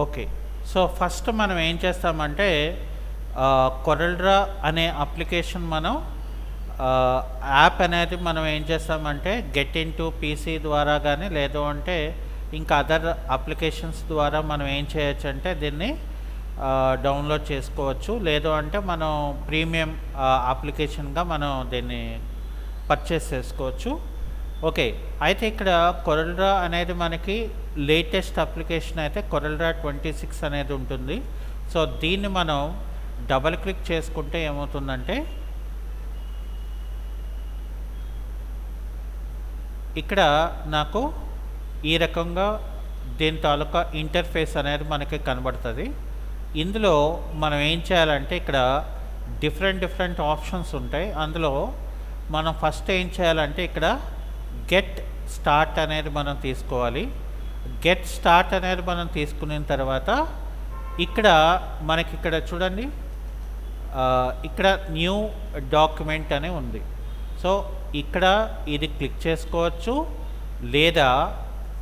Okay. So, first మనం ఏం చేస్తామంటే కొరల్‌డ్రా అనే అప్లికేషన్ మనం ఆహ్, యాప్ అనేది మనం ఏం చేస్తామంటే గెట్ ఇంటూ పీసీ ద్వారా గానీ, లేదు అంటే ఇంకా అదర్ అప్లికేషన్స్ ద్వారా మనం ఏం చేయొచ్చంటే దీన్ని డౌన్‌లోడ్ చేసుకోవచ్చు. లేదు అంటే మనం ప్రీమియం అప్లికేషన్‌గా మనం దీన్ని పర్చేస్ చేసుకోవచ్చు. ఓకే. అయితే ఇక్కడ కొరల్‌డ్రా అనేది మనకి లేటెస్ట్ అప్లికేషన్ అయితే కొరల్‌డ్రా 26 అనేది ఉంటుంది. సో, దీన్ని మనం డబుల్ క్లిక్ చేసుకుంటే ఏమవుతుందంటే ఇక్కడ నాకు ఈ రకంగా దీని తాలూకా ఇంటర్ఫేస్ అనేది మనకి కనబడుతుంది. ఇందులో మనం ఏం చేయాలంటే ఇక్కడ డిఫరెంట్ ఆప్షన్స్ ఉంటాయి. అందులో మనం ఫస్ట్ ఏం చేయాలంటే ఇక్కడ గెట్ స్టార్ట్ అనేది మనం తీసుకోవాలి. గెట్ స్టార్ట్ అనేది మనం తీసుకున్న తర్వాత ఇక్కడ మనకి ఇక్కడ చూడండి, ఇక్కడ న్యూ డాక్యుమెంట్ అని ఉంది. సో, ఇక్కడ ఇది క్లిక్ చేసుకోవచ్చు, లేదా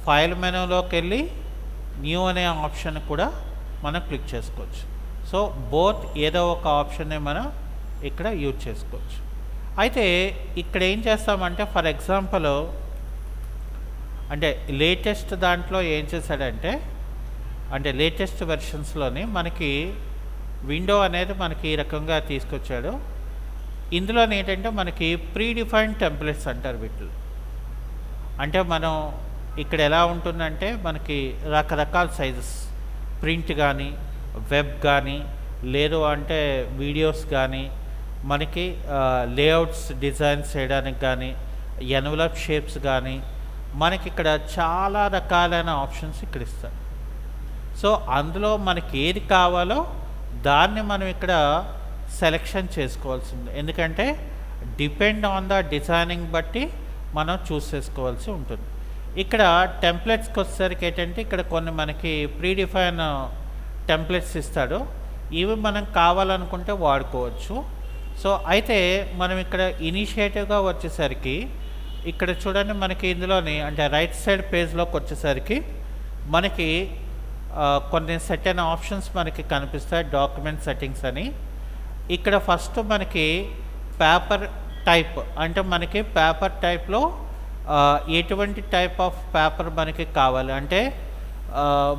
ఫైల్ మెనూలోకి వెళ్ళి న్యూ అనే ఆప్షన్ కూడా మనం క్లిక్ చేసుకోవచ్చు. సో, బోత్ ఏదో ఒక ఆప్షన్ని మనం ఇక్కడ యూజ్ చేసుకోవచ్చు. అయితే ఇక్కడ ఏం చేస్తామంటే ఫర్ ఎగ్జాంపుల్ అంటే లేటెస్ట్ దాంట్లో ఏం చేశాడంటే అంటే లేటెస్ట్ వెర్షన్స్‌లోని మనకి విండో అనేది మనకి ఈ రకంగా తీసుకొచ్చాడు. ఇందులోని ఏంటంటే మనకి ప్రీ డిఫైన్డ్ టెంప్లెట్స్ అంటారు వీటిని. అంటే మనం ఇక్కడ ఎలా ఉంటుందంటే మనకి రకరకాల సైజెస్ ప్రింట్ కానీ, వెబ్ కానీ, లేదు అంటే వీడియోస్ కానీ, మనకి లేఅవుట్స్ డిజైన్స్ చేయడానికి కానీ, ఎన్వలప్ షేప్స్ కానీ, మనకి ఇక్కడ చాలా రకాలైన ఆప్షన్స్ ఇక్కడ ఇస్తారు. సో, అందులో మనకి ఏది కావాలో దాన్ని మనం ఇక్కడ సెలెక్షన్ చేసుకోవాల్సింది. ఎందుకంటే డిపెండ్ ఆన్ ద డిజైనింగ్ బట్టి మనం చూస్ చేసుకోవాల్సి ఉంటుంది. ఇక్కడ టెంప్లెట్స్కి వచ్చేసరికి ఏంటంటే ఇక్కడ కొన్ని మనకి ప్రీ డిఫైన్ టెంప్లెట్స్ ఇస్తాడు. ఇవి మనం కావాలనుకుంటే వాడుకోవచ్చు. సో, అయితే మనం ఇక్కడ ఇనిషియేటివ్గా వచ్చేసరికి ఇక్కడ చూడండి మనకి ఇందులోని అంటే రైట్ సైడ్ పేజ్లోకి వచ్చేసరికి మనకి కొన్ని సెట్ అయిన ఆప్షన్స్ మనకి కనిపిస్తాయి. డాక్యుమెంట్ సెట్టింగ్స్ అని ఇక్కడ ఫస్ట్ మనకి పేపర్ టైప్ అంటే మనకి పేపర్ టైప్లో ఎటువంటి టైప్ ఆఫ్ పేపర్ మనకి కావాలి అంటే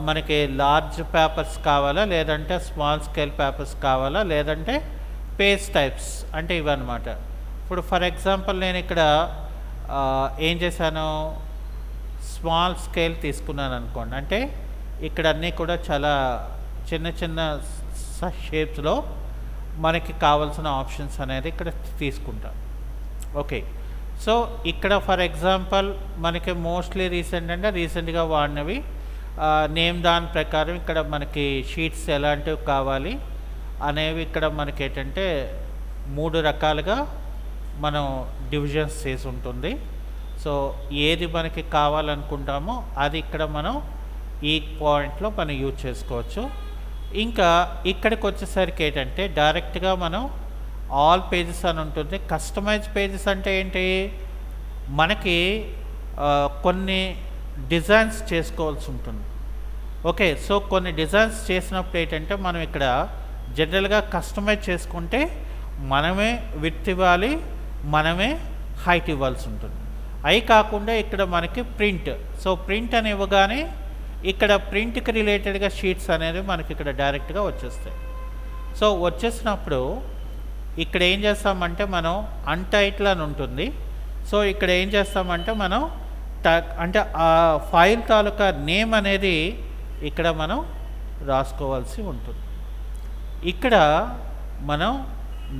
మనకి లార్జ్ పేపర్స్ కావాలా, లేదంటే స్మాల్ స్కేల్ పేపర్స్ కావాలా, లేదంటే పేజ్ టైప్స్ అంటే ఇవన్నమాట. ఇప్పుడు ఫర్ ఎగ్జాంపుల్ నేను ఇక్కడ ఏం చేశాను, స్మాల్ స్కేల్ తీసుకున్నాను అనుకోండి. అంటే ఇక్కడ అన్నీ కూడా చాలా చిన్న షేప్స్లో మనకి కావాల్సిన ఆప్షన్స్ అనేది ఇక్కడ తీసుకుంటాం. ఓకే. సో, ఇక్కడ ఫర్ ఎగ్జాంపుల్ మనకి మోస్ట్లీ రీసెంట్గా వాడినవి నేమ్ దాని ప్రకారం ఇక్కడ మనకి షీట్స్ ఎలాంటివి కావాలి అనేవి ఇక్కడ మనకి ఏంటంటే 3 రకాలుగా మనం డివిజన్స్ చేసి ఉంటుంది. సో, ఏది మనకి కావాలనుకుంటామో అది ఇక్కడ మనం ఈ పాయింట్లో మనం యూజ్ చేసుకోవచ్చు. ఇంకా ఇక్కడికి వచ్చేసరికి ఏంటంటే డైరెక్ట్గా మనం ఆల్ పేజెస్ అని ఉంటుంది. కస్టమైజ్ పేజెస్ అంటే ఏంటి, మనకి కొన్ని డిజైన్స్ చేసుకోవాల్సి ఉంటుంది. ఓకే. సో, కొన్ని డిజైన్స్ చేసినప్పుడు ఏంటంటే మనం ఇక్కడ జనరల్గా కస్టమైజ్ చేసుకుంటే మనమే విడ్త్ ఇవ్వాలి, మనమే హైట్ ఇవ్వాల్సి ఉంటుంది. అవి కాకుండా ఇక్కడ మనకి ప్రింట్. సో, ప్రింట్ అని ఇవ్వగానే ఇక్కడ ప్రింట్కి రిలేటెడ్గా షీట్స్ అనేవి మనకి ఇక్కడ డైరెక్ట్గా వచ్చేస్తాయి. సో, వచ్చేసినప్పుడు ఇక్కడ ఏం చేస్తామంటే మనం అన్టైటిల్ అని ఉంటుంది. సో, ఇక్కడ ఏం చేస్తామంటే మనం అంటే ఆ ఫైల్ తాలూకా నేమ్ అనేది ఇక్కడ మనం రాసుకోవాల్సి ఉంటుంది. ఇక్కడ మనం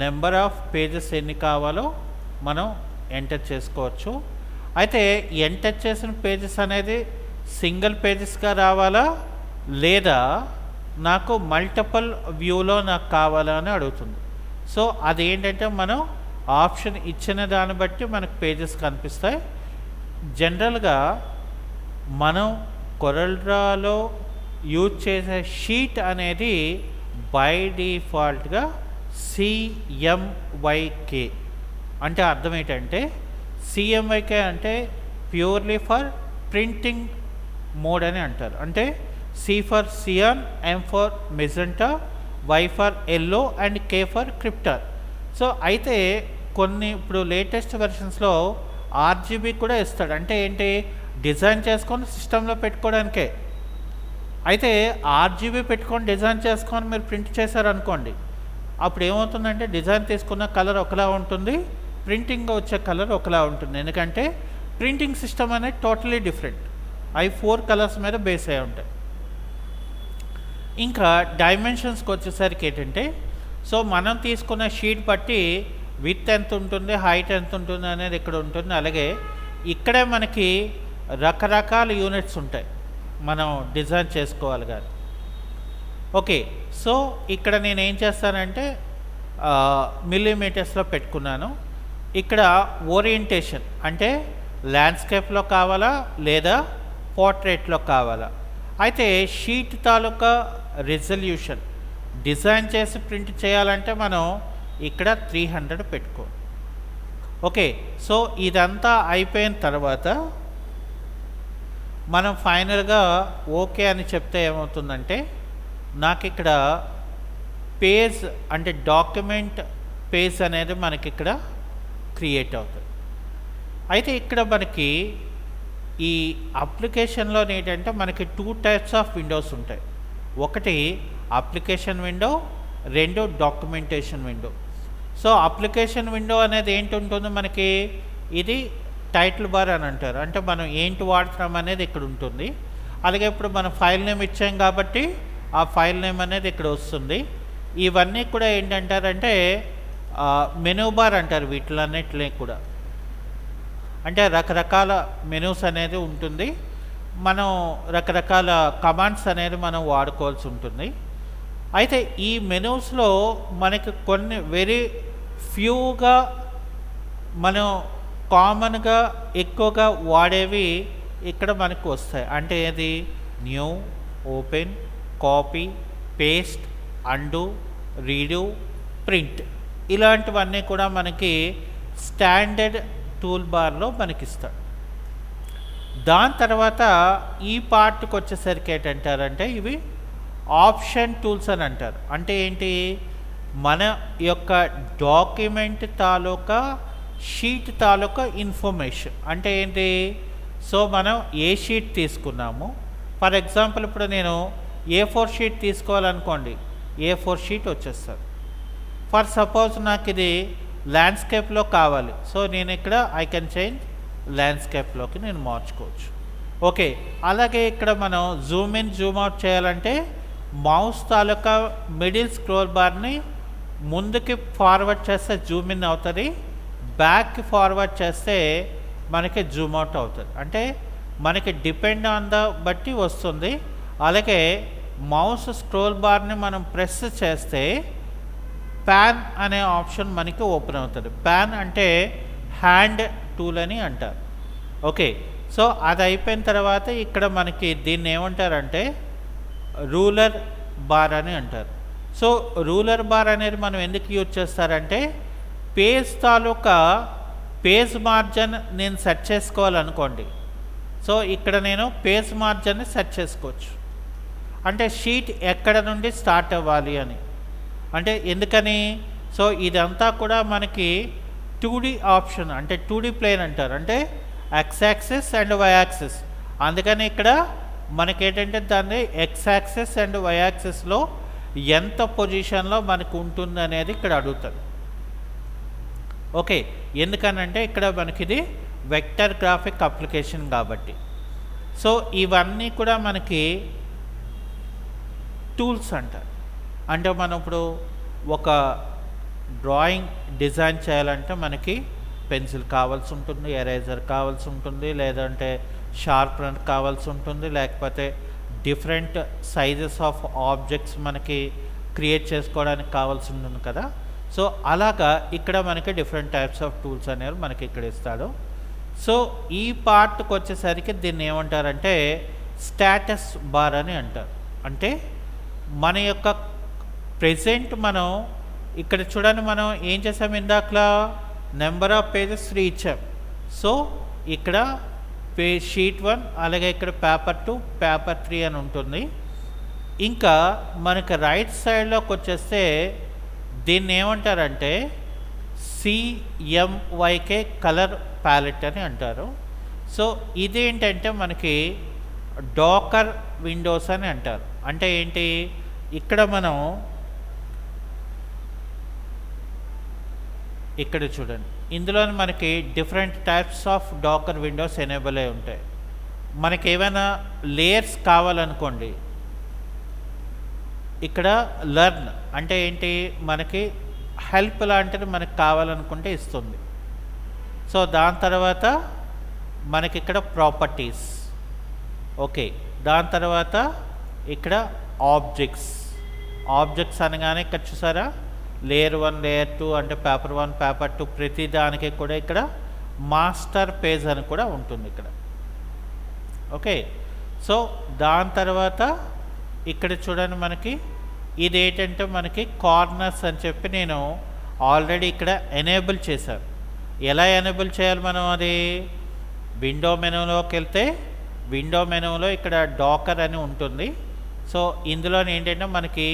నెంబర్ ఆఫ్ పేజెస్ ఎన్ని కావాలో మనం ఎంటర్ చేసుకోవచ్చు. అయితే ఎంటర్ చేసిన పేజెస్ అనేది సింగిల్ పేజెస్గా రావాలా, లేదా నాకు మల్టిపుల్ వ్యూలో నాకు కావాలా అని అడుగుతుంది. సో, అదేంటంటే మనం ఆప్షన్ ఇచ్చిన దాన్ని బట్టి మనకు పేజెస్ కనిపిస్తాయి. జనరల్గా మనం కొరల్‌డ్రాలో యూజ్ చేసే షీట్ అనేది బై డిఫాల్ట్గా CMYK అంటే అర్థం ఏంటంటే CMYK అంటే ప్యూర్లీ ఫర్ ప్రింటింగ్ మోడ్ అని అంటారు. అంటే C for cyan, M for magenta, Y for yellow and K for క్రిప్టార్. సో అయితే కొన్ని ఇప్పుడు లేటెస్ట్ వెర్షన్స్లో ఆర్జీబీ కూడా ఇస్తాడు. అంటే ఏంటి, డిజైన్ చేసుకొని సిస్టంలో పెట్టుకోవడానికే. అయితే ఆర్జీబీ పెట్టుకొని డిజైన్ చేసుకొని మీరు ప్రింట్ చేశారనుకోండి, అప్పుడు ఏమవుతుందంటే డిజైన్ తీసుకున్న కలర్ ఒకలా ఉంటుంది, ప్రింటింగ్ వచ్చే కలర్ ఒకలా ఉంటుంది. ఎందుకంటే ప్రింటింగ్ సిస్టమ్ అనేది టోటలీ డిఫరెంట్. అవి 4 కలర్స్ మీద బేస్ అయి ఉంటాయి. ఇంకా డైమెన్షన్స్కి వచ్చేసరికి ఏంటంటే, సో మనం తీసుకున్న షీట్ బట్టి విడ్త్ ఎంత ఉంటుంది, హైట్ ఎంత ఉంటుంది అనేది ఇక్కడ ఉంటుంది. అలాగే ఇక్కడే మనకి రకరకాల యూనిట్స్ ఉంటాయి మనం డిజైన్ చేసుకోవాలి కానీ. ఓకే, సో ఇక్కడ నేను ఏం చేస్తానంటే మిల్లీమీటర్స్లో పెట్టుకున్నాను. ఇక్కడ ఓరియంటేషన్ అంటే ల్యాండ్స్కేప్లో కావాలా లేదా పోర్ట్రేట్లో కావాలా. అయితే షీట్ తాలూకా రిజల్యూషన్ డిజైన్ చేసి ప్రింట్ చేయాలంటే మనం ఇక్కడ 300 పెట్టుకో. ఓకే, సో ఇదంతా అయిపోయిన తర్వాత మనం ఫైనల్గా ఓకే అని చెప్తే ఏమవుతుందంటే, నాకు ఇక్కడ పేజ్ అంటే డాక్యుమెంట్ పేజ్ అనేది మనకి ఇక్కడ క్రియేట్ అవుతుంది. అయితే ఇక్కడ మనకి ఈ అప్లికేషన్లో ఏంటంటే మనకి 2 టైప్స్ ఆఫ్ విండోస్ ఉంటాయి. ఒకటి application window, 2 documentation window. So application window అనేది ఏంటి ఉంటుంది మనకి, ఇది టైటిల్ బార్ అని అంటారు. అంటే మనం ఏంటి వాడుతున్నాం అనేది ఇక్కడ ఉంటుంది. అలాగే ఇప్పుడు మనం ఫైల్ నేమ్ ఇచ్చాం కాబట్టి ఆ ఫైల్ నేమ్ అనేది ఇక్కడ వస్తుంది. ఇవన్నీ కూడా ఏంటంటారంటే మెనూ బార్ అంటారు వీటిలన్నిటిని కూడా. అంటే రకరకాల మెనూస్ అనేది ఉంటుంది, మనం రకరకాల కమాండ్స్ అనేది మనం వాడుకోవాల్సి ఉంటుంది. అయితే ఈ మెనూస్లో మనకి కొన్ని వెరీ ఫ్యూగా మనం కామన్గా ఎక్కువగా వాడేవి ఇక్కడ మనకు వస్తాయి. అంటే ఏది, new, open, copy, paste, and, read, print, ఇలాంటివన్నీ కూడా మనకి స్టాండర్డ్ టూల్ బార్లో మనకిస్తాడు. దాని తర్వాత ఈ పార్ట్కి వచ్చేసరికి ఏంటంటారంటే ఇవి ఆప్షన్ టూల్స్ అని అంటారు. అంటే ఏంటి, మన యొక్క డాక్యుమెంట్ తాలూకా షీట్ తాలూకా ఇన్ఫర్మేషన్. అంటే ఏంటి, సో మనం ఏ షీట్ తీసుకున్నాము, ఫర్ ఎగ్జాంపుల్ ఇప్పుడు నేను A4 షీట్ తీసుకోవాలనుకోండి, A4 షీట్ వచ్చేస్తుంది. ఫర్ సపోజ్ నాకు ఇది ల్యాండ్స్కేప్లో కావాలి, సో నేను ఇక్కడ ఐ కెన్ చేంజ్ ల్యాండ్స్కేప్లోకి నేను మార్చుకోవచ్చు. ఓకే, అలాగే ఇక్కడ మనం జూమ్ ఇన్ జూమ్ అవుట్ చేయాలంటే మౌస్ తాలూకా మిడిల్ స్క్రోల్ బార్ని ముందుకి ఫార్వర్డ్ చేస్తే జూమ్ ఇన్ అవుతుంది, బ్యాక్కి ఫార్వర్డ్ చేస్తే మనకి జూమ్ అవుట్ అవుతుంది. అంటే మనకి డిపెండ్ ఆన్ ద బట్టి వస్తుంది. అలాగే మౌస్ స్క్రోల్ బార్ని మనం ప్రెస్ చేస్తే ప్యాన్ అనే ఆప్షన్ మనకి ఓపెన్ అవుతుంది. ప్యాన్ అంటే హ్యాండ్ టూల్ అని అంటారు. ఓకే, సో అది అయిపోయిన తర్వాత ఇక్కడ మనకి దీన్ని ఏమంటారంటే రూలర్ బార్ అని అంటారు. సో రూలర్ బార్ అనేది మనం ఎందుకు యూజ్ చేస్తారంటే పేజ్ తాలూకా పేజ్ మార్జిన్ నేను సెట్ చేసుకోవాలనుకోండి, సో ఇక్కడ నేను పేజ్ మార్జిన్ని సెట్ చేసుకోవచ్చు. అంటే షీట్ ఎక్కడ నుండి స్టార్ట్ అవ్వాలి అని. అంటే ఎందుకని, సో ఇదంతా కూడా మనకి 2D ఆప్షన్, అంటే 2D ప్లేన్ అంటారు, అంటే x axis and y axis. అందుకని ఇక్కడ మనకేంటంటే దాన్ని ఎక్స్ యాక్సిస్ అండ్ వై యాక్సిస్లో ఎంత పొజిషన్లో మనకు ఉంటుంది అనేది ఇక్కడ అడుగుతారు. ఓకే, ఎందుకనంటే ఇక్కడ మనకి ఇది వెక్టర్ గ్రాఫిక్ అప్లికేషన్ కాబట్టి. సో ఇవన్నీ కూడా మనకి టూల్స్ అంటారు. అంటే మనం ఇప్పుడు ఒక డ్రాయింగ్ డిజైన్ చేయాలంటే మనకి పెన్సిల్ కావాల్సి ఉంటుంది, ఎరేజర్ కావాల్సి ఉంటుంది, లేదంటే షార్ప్నర్ కావాల్సి ఉంటుంది, లేకపోతే డిఫరెంట్ సైజెస్ ఆఫ్ ఆబ్జెక్ట్స్ మనకి క్రియేట్ చేసుకోవడానికి కావాల్సి ఉంటుంది కదా. సో అలాగా ఇక్కడ మనకి డిఫరెంట్ టైప్స్ ఆఫ్ టూల్స్ అనేవి మనకి ఇక్కడ ఇస్తాడు. సో ఈ పార్ట్కి వచ్చేసరికి దీన్ని ఏమంటారంటే స్టేటస్ బార్ అని అంటారు. అంటే మన యొక్క ప్రెజెంట్ మనం ఇక్కడ చూడండి, మనం ఏం చేసాం ఇందాకలా నెంబర్ ఆఫ్ పేజెస్ 3 ఇచ్చాం. సో ఇక్కడ షీట్ 1, అలాగే ఇక్కడ పేపర్ 2, పేపర్ 3 అని ఉంటుంది. ఇంకా మనకి రైట్ సైడ్లోకి వచ్చేస్తే దీన్ని ఏమంటారంటే సిఎంవైకే కలర్ ప్యాలెట్ అని అంటారు. సో ఇదేంటంటే మనకి డాకర్ విండోస్ అని అంటారు. అంటే ఏంటి, ఇక్కడ మనం ఇక్కడ చూడండి, ఇందులో మనకి different types of Docker windows enable అయి ఉంటాయి. మనకి ఏమైనా లేయర్స్ కావాలనుకోండి, ఇక్కడ లెర్న్ అంటే ఏంటి, మనకి హెల్ప్ లాంటిది మనకి కావాలనుకుంటే ఇస్తుంది. సో దాని తర్వాత మనకి ఇక్కడ ప్రాపర్టీస్, ఓకే. దాని తర్వాత ఇక్కడ ఆబ్జెక్ట్స్ అనగానే ఇక్కడ చూసారా, లేయర్ 1 లేయర్ 2 అంటే పేపర్ 1 పేపర్ 2 ప్రతి దానికి కూడా ఇక్కడ మాస్టర్ పేజ్ అని కూడా ఉంటుంది ఇక్కడ, ఓకే. సో దాని తర్వాత ఇక్కడ చూడండి, మనకి ఇది ఏంటంటే మనకి కార్నర్స్ అని చెప్పి నేను ఆల్రెడీ ఇక్కడ ఎనేబుల్ చేశాను. ఎలా ఎనేబుల్ చేయాలి మనం, అది విండో మెనూలోకి వెళ్తే విండో మెనూలో ఇక్కడ డాకర్ అని ఉంటుంది. సో ఇందులో ఏంటంటే మనకి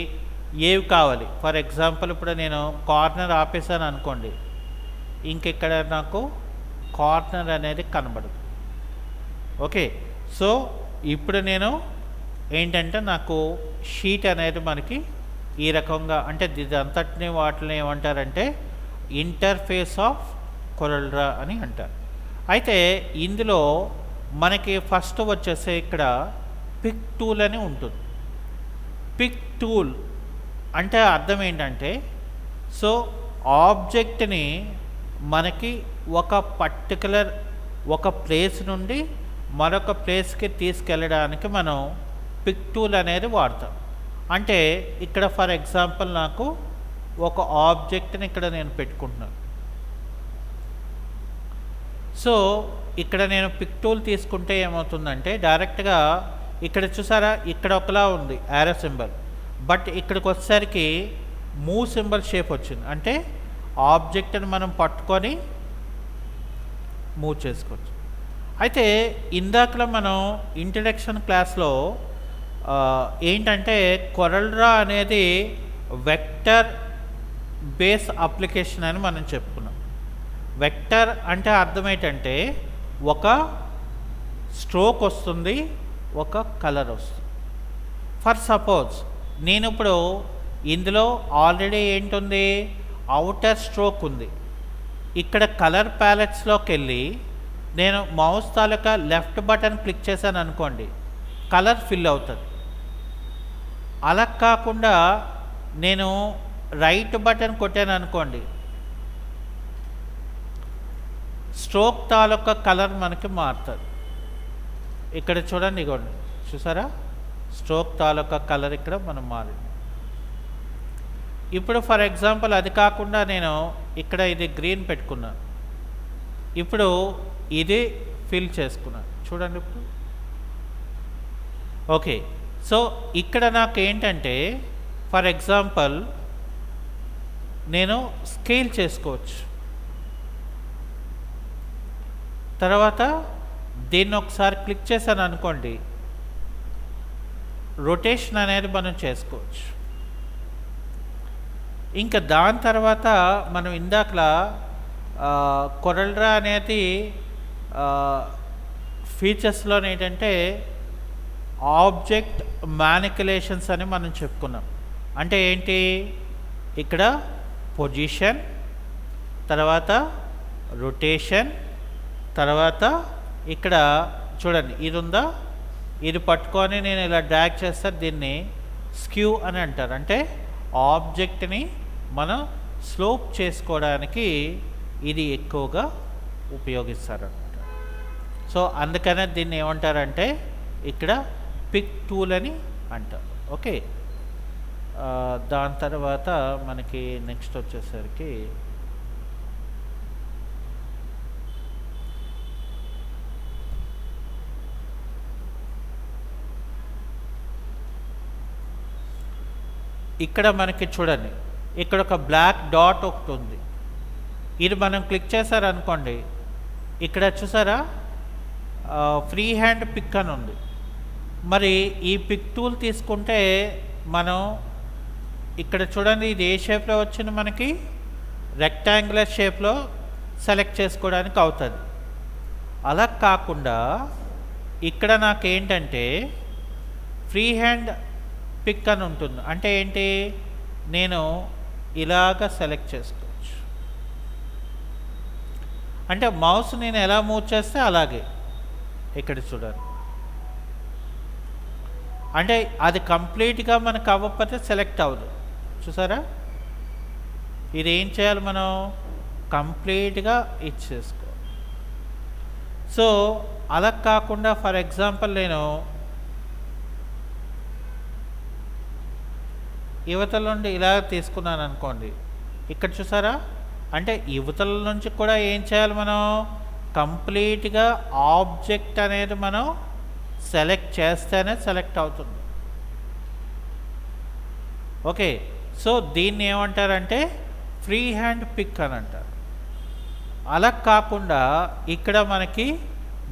ఏవి కావాలి, ఫర్ ఎగ్జాంపుల్ ఇప్పుడు నేను కార్నర్ ఆపేసాను అనుకోండి, ఇంకెక్కడ నాకు కార్నర్ అనేది కనబడదు, ఓకే. సో ఇప్పుడు నేను ఏంటంటే నాకు షీట్ అనేది మనకి ఈ రకంగా, అంటే ఇది అంతటిని వాటిని ఏమంటారంటే ఇంటర్ఫేస్ ఆఫ్ కొరల్డ్రా అని అంటారు. అయితే ఇందులో మనకి ఫస్ట్ వచ్చేసి ఇక్కడ పిక్ టూల్ అని ఉంటుంది. పిక్ టూల్ అంటే అర్థం ఏంటంటే, సో ఆబ్జెక్ట్ని మనకి ఒక పర్టికులర్ ఒక ప్లేస్ నుండి మరొక ప్లేస్కి తీసుకెళ్ళడానికి మనం పిక్ టూల్ అనేది వాడతాం. అంటే ఇక్కడ ఫర్ ఎగ్జాంపుల్ నాకు ఒక ఆబ్జెక్ట్ని ఇక్కడ నేను పెట్టుకుంటున్నాను. సో ఇక్కడ నేను పిక్ టూల్ తీసుకుంటే ఏమవుతుందంటే డైరెక్ట్గా ఇక్కడ చూసారా, ఇక్కడ ఒకలా ఉంది యారో సింబల్, బట్ ఇక్కడికి వచ్చేసరికి మూవ్ సింబల్ షేప్ వచ్చింది. అంటే ఆబ్జెక్ట్ని మనం పట్టుకొని మూవ్ చేసుకోవచ్చు. అయితే ఇందాకలో మనం ఇంట్రడక్షన్ క్లాస్లో ఏంటంటే కొరల్డ్రా అనేది వెక్టర్ బేస్ అప్లికేషన్ అని మనం చెప్పుకున్నాం. వెక్టర్ అంటే అర్థం ఏంటంటే ఒక స్ట్రోక్ వస్తుంది, ఒక కలర్ వస్తుంది. ఫర్ సపోజ్ నేను ఇప్పుడు ఇందులో ఆల్రెడీ ఏంటుంది, అవుటర్ స్ట్రోక్ ఉంది. ఇక్కడ కలర్ ప్యాలెట్స్లోకి వెళ్ళి నేను మౌస్ తాలూకా లెఫ్ట్ బటన్ క్లిక్ చేశాను అనుకోండి, కలర్ ఫిల్ అవుతుంది. అలా కాకుండా నేను రైట్ బటన్ కొట్టాను అనుకోండి, స్ట్రోక్ తాలూకా కలర్ మనకి మారుతుంది. ఇక్కడ చూడండి, ఇగోండి చూసారా, స్ట్రోక్ తాలూకా కలర్ ఇక్కడ మనం మారింది. ఇప్పుడు ఫర్ ఎగ్జాంపుల్ అది కాకుండా నేను ఇక్కడ ఇది గ్రీన్ పెట్టుకున్నాను, ఇప్పుడు ఇది ఫిల్ చేసుకున్నాను చూడండి ఇప్పుడు, ఓకే. సో ఇక్కడ నాకు ఏంటంటే ఫర్ ఎగ్జాంపుల్ నేను స్కేల్ చేసుకోవచ్చు. తర్వాత దీన్ని ఒకసారి క్లిక్ చేశాను అనుకోండి, రొటేషన్ అనేది మనం చేసుకోవచ్చు. ఇంకా దాని తర్వాత మనం ఇందాకలా కొరల్డ్రా అనేది ఫీచర్స్లో ఏంటంటే ఆబ్జెక్ట్ మ్యానిపులేషన్స్ అని మనం చెప్పుకున్నాం. అంటే ఏంటి, ఇక్కడ పొజిషన్, తర్వాత రొటేషన్, తర్వాత ఇక్కడ చూడండి ఇది ఉందా, ఇది పట్టుకొని నేను ఇలా డ్రాగ్ చేస్తే దీన్ని స్క్యూ అని అంటారు. అంటే ఆబ్జెక్ట్ని మనం స్లోప్ చేసుకోవడానికి ఇది ఎక్కువగా ఉపయోగిస్తారన్నమాట. సో అందుకనే దీన్ని ఏమంటారంటే ఇక్కడ పిక్ టూల్ అని అంటారు, ఓకే. దాని తర్వాత మనకి నెక్స్ట్ వచ్చేసరికి ఇక్కడ మనకి చూడండి, ఇక్కడ ఒక బ్లాక్ డాట్ ఒకటి ఉంది. ఇది మనం క్లిక్ చేశారనుకోండి, ఇక్కడ చూసారా ఫ్రీ హ్యాండ్ పిక్ అని ఉంది. మరి ఈ పిక్ టూల్ తీసుకుంటే మనం ఇక్కడ చూడండి, ఇది ఏ షేప్లో వచ్చింది, మనకి రెక్టాంగులర్ షేప్లో సెలెక్ట్ చేసుకోవడానికి అవుతుంది. అలా కాకుండా ఇక్కడ నాకేంటంటే ఫ్రీ హ్యాండ్ పిక్ అని ఉంటుంది. అంటే ఏంటి, నేను ఇలాగ సెలెక్ట్ చేసుకోవచ్చు. అంటే మౌస్ నేను ఎలా మూవ్ చేస్తే అలాగే. ఇక్కడ చూడండి, అంటే అది కంప్లీట్గా మనకు అవ్వకపోతే సెలెక్ట్ అవ్వదు. చూసారా, ఇది ఏం చేయాలి, మనం కంప్లీట్గా ఇచ్చేసుకోవాలి. సో అలా కాకుండా ఫర్ ఎగ్జాంపుల్ నేను యువతల నుండి ఇలా తీసుకున్నాను అనుకోండి, ఇక్కడ చూసారా, అంటే యువతల నుంచి కూడా ఏం చేయాలి, మనం కంప్లీట్గా ఆబ్జెక్ట్ అనేది మనం సెలెక్ట్ చేస్తేనే సెలెక్ట్ అవుతుంది. ఓకే, సో దీన్ని ఏమంటారంటే ఫ్రీ హ్యాండ్ పిక్ అని అంటారు. అలా కాకుండా ఇక్కడ మనకి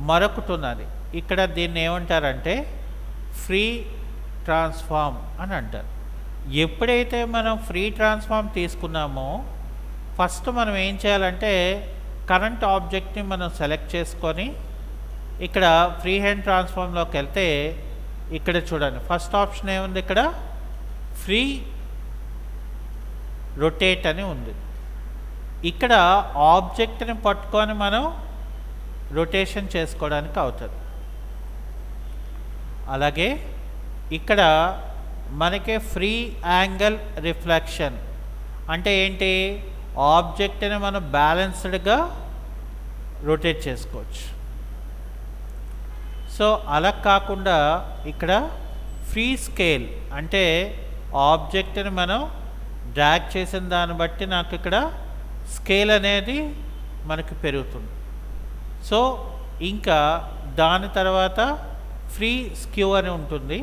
మరొకటి ఉన్నది, ఇక్కడ దీన్ని ఏమంటారంటే ఫ్రీ ట్రాన్స్ఫార్మ్ అని అంటారు. ఎప్పుడైతే మనం ఫ్రీ ట్రాన్స్ఫార్మ్ తీసుకున్నామో ఫస్ట్ మనం ఏం చేయాలంటే కరెంట్ ఆబ్జెక్ట్ని మనం సెలెక్ట్ చేసుకొని ఇక్కడ ఫ్రీ హ్యాండ్ ట్రాన్స్ఫార్మ్లోకి వెళ్తే ఇక్కడ చూడండి, ఫస్ట్ ఆప్షన్ ఏముంది, ఇక్కడ ఫ్రీ రొటేట్ అని ఉంది. ఇక్కడ ఆబ్జెక్ట్ని పట్టుకొని మనం రొటేషన్ చేసుకోవడానికి అవుతుంది. అలాగే ఇక్కడ మనకి ఫ్రీ యాంగిల్ రిఫ్లెక్షన్ అంటే ఏంటి, ఆబ్జెక్ట్ని మనం బ్యాలెన్స్డ్గా రొటేట్ చేసుకోవచ్చు. సో అలా కాకుండా ఇక్కడ ఫ్రీ స్కేల్ అంటే ఆబ్జెక్ట్ని మనం డ్రాగ్ చేసిన దాన్ని బట్టి నాకు ఇక్కడ స్కేల్ అనేది మనకి పెరుగుతుంది. సో ఇంకా దాని తర్వాత ఫ్రీ స్క్యూ అని ఉంటుంది.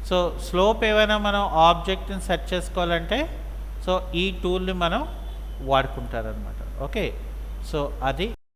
సో స్లోప్ ఏమైనా మనం ఆబ్జెక్ట్ని సెట్ చేసుకోవాలంటే సో ఈ టూల్ని మనం వాడుకుంటారనమాట. ఓకే, సో అది